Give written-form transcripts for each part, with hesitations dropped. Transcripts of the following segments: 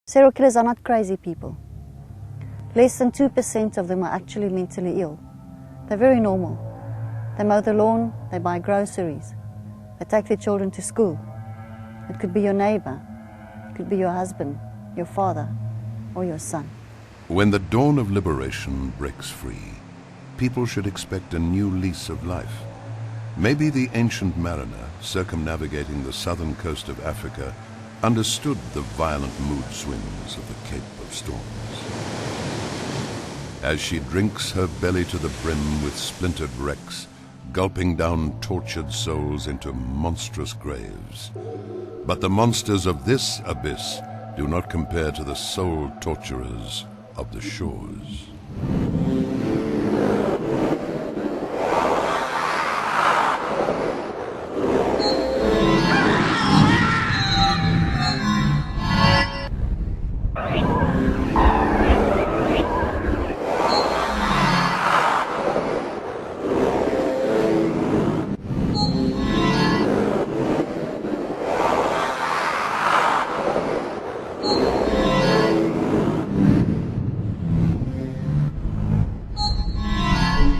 Serial killers are not crazy people. Less than 2% of them are actually mentally ill. They're very normal. They mow the lawn, they buy groceries, they take their children to school. It could be your neighbor, it could be your husband, your father, or your son. When the dawn of liberation breaks free, people should expect a new lease of life. Maybe the ancient mariner circumnavigating the southern coast of Africa understood the violent mood swings of the Cape of Storms. As she drinks her belly to the brim with splintered wrecks, gulping down tortured souls into monstrous graves. But the monsters of this abyss do not compare to the soul torturers of the shores.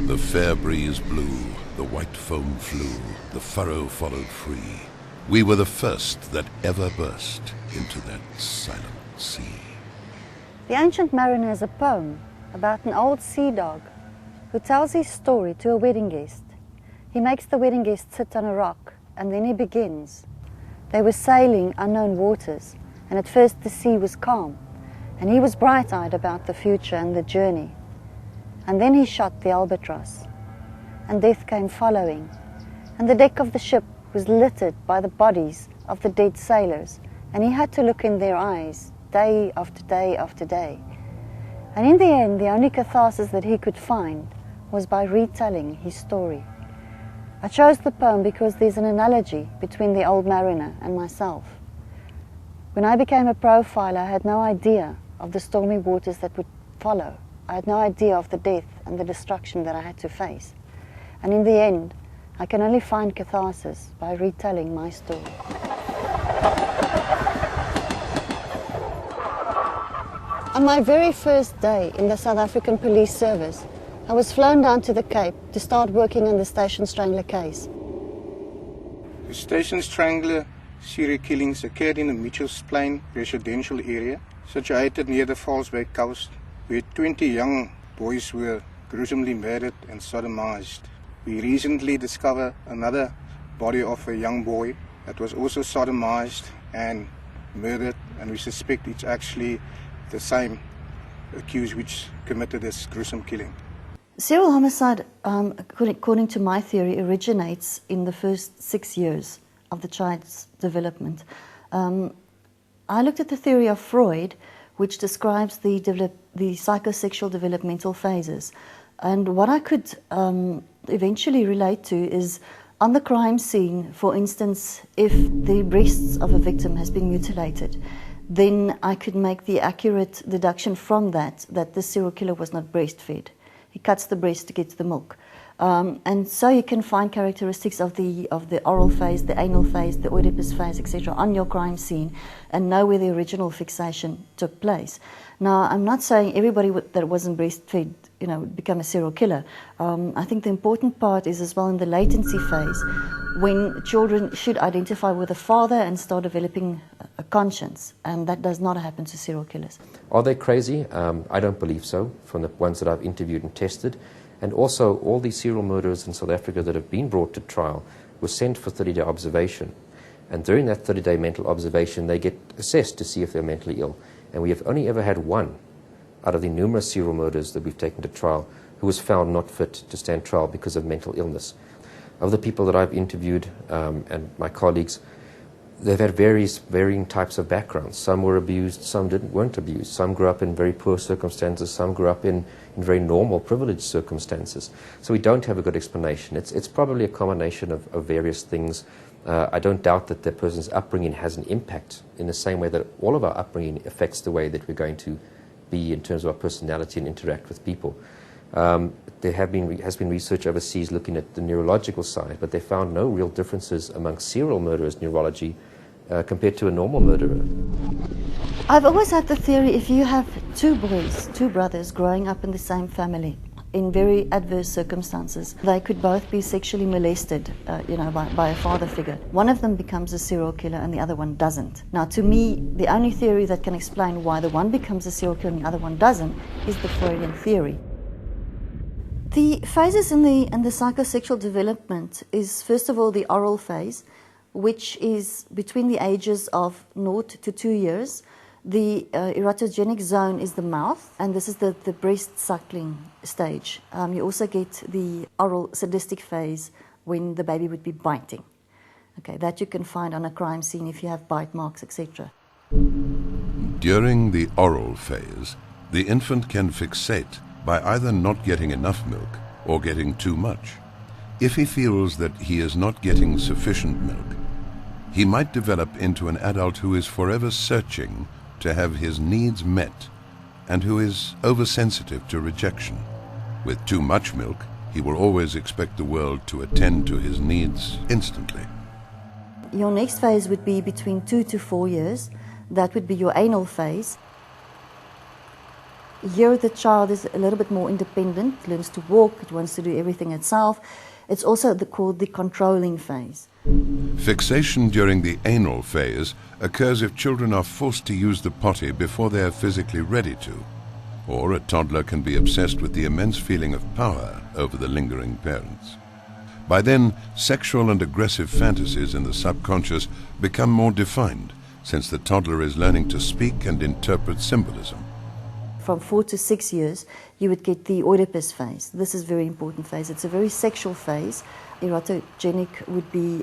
The fair breeze blew, the white foam flew, the furrow followed free. We were the first that ever burst into that silent sea. The Ancient Mariner is a poem about an old sea dog who tells his story to a wedding guest. He makes the wedding guest sit on a rock, and then he begins. They were sailing unknown waters, and at first the sea was calm, and he was bright-eyed about the future and the journey. And then he shot the albatross, and death came following, and the deck of the ship was littered by the bodies of the dead sailors, and he had to look in their eyes day after day after day. And in the end, the only catharsis that he could find was by retelling his story. I chose the poem because there's an analogy between the old mariner and myself. When I became a profiler, I had no idea of the stormy waters that would follow. I had no idea of the death and the destruction that I had to face. And in the end, I can only find catharsis by retelling my story. On my very first day in the South African Police Service, I was flown down to the Cape to start working on the Station Strangler case. The Station Strangler serial killings occurred in the Mitchells Plain residential area, situated near the False Bay coast, where 20 young boys were gruesomely murdered and sodomized. We recently discovered another body of a young boy that was also sodomized and murdered, and we suspect it's actually the same accused which committed this gruesome killing. Serial homicide, according to my theory, originates in the first 6 years of the child's development. I looked at the theory of Freud, which describes the psychosexual developmental phases. And what I could eventually relate to is on the crime scene, for instance, if the breasts of a victim has been mutilated, then I could make the accurate deduction from that the serial killer was not breastfed. He cuts the breast to get to the milk. And so you can find characteristics of the oral phase, the anal phase, the Oedipus phase, etc. on your crime scene and know where the original fixation took place. Now, I'm not saying everybody that wasn't breastfed, would become a serial killer. I think the important part is as well in the latency phase, when children should identify with a father and start developing a conscience, and that does not happen to serial killers. Are they crazy? I don't believe so, from the ones that I've interviewed and tested. And also, all these serial murderers in South Africa that have been brought to trial were sent for 30-day observation. And during that 30-day mental observation, they get assessed to see if they're mentally ill. And we have only ever had one out of the numerous serial murderers that we've taken to trial who was found not fit to stand trial because of mental illness. Of the people that I've interviewed and my colleagues, they've had varying types of backgrounds. Some were abused, some weren't abused. Some grew up in very poor circumstances, some grew up in very normal, privileged circumstances. So we don't have a good explanation. It's probably a combination of various things. I don't doubt that the person's upbringing has an impact in the same way that all of our upbringing affects the way that we're going to be in terms of our personality and interact with people. There has been research overseas looking at the neurological side, but they found no real differences among serial murderers' neurology compared to a normal murderer. I've always had the theory, if you have two boys, two brothers growing up in the same family in very adverse circumstances, they could both be sexually molested, by a father figure. One of them becomes a serial killer and the other one doesn't. Now, to me, the only theory that can explain why the one becomes a serial killer and the other one doesn't is the Freudian theory. The phases in the psychosexual development is, first of all, the oral phase, which is between the ages of 0 to 2 years. The erotogenic zone is the mouth, and this is the breast suckling stage. You also get the oral sadistic phase when the baby would be biting. Okay, that you can find on a crime scene if you have bite marks, etc. During the oral phase, the infant can fixate by either not getting enough milk or getting too much. If he feels that he is not getting sufficient milk, he might develop into an adult who is forever searching to have his needs met and who is oversensitive to rejection. With too much milk, he will always expect the world to attend to his needs instantly. Your next phase would be between 2 to 4 years. That would be your anal phase. Here the child is a little bit more independent, learns to walk, it wants to do everything itself. It's also called the controlling phase. Fixation during the anal phase occurs if children are forced to use the potty before they are physically ready to, or a toddler can be obsessed with the immense feeling of power over the lingering parents. By then, sexual and aggressive fantasies in the subconscious become more defined, since the toddler is learning to speak and interpret symbolism. From 4 to 6 years, you would get the Oedipus phase. This is a very important phase. It's a very sexual phase. Erotogenic would be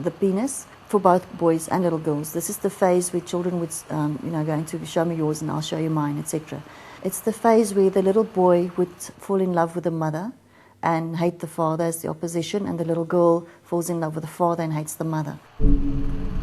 the penis for both boys and little girls. This is the phase where children would, going to show me yours and I'll show you mine, etc. It's the phase where the little boy would fall in love with the mother and hate the father as the opposition, and the little girl falls in love with the father and hates the mother.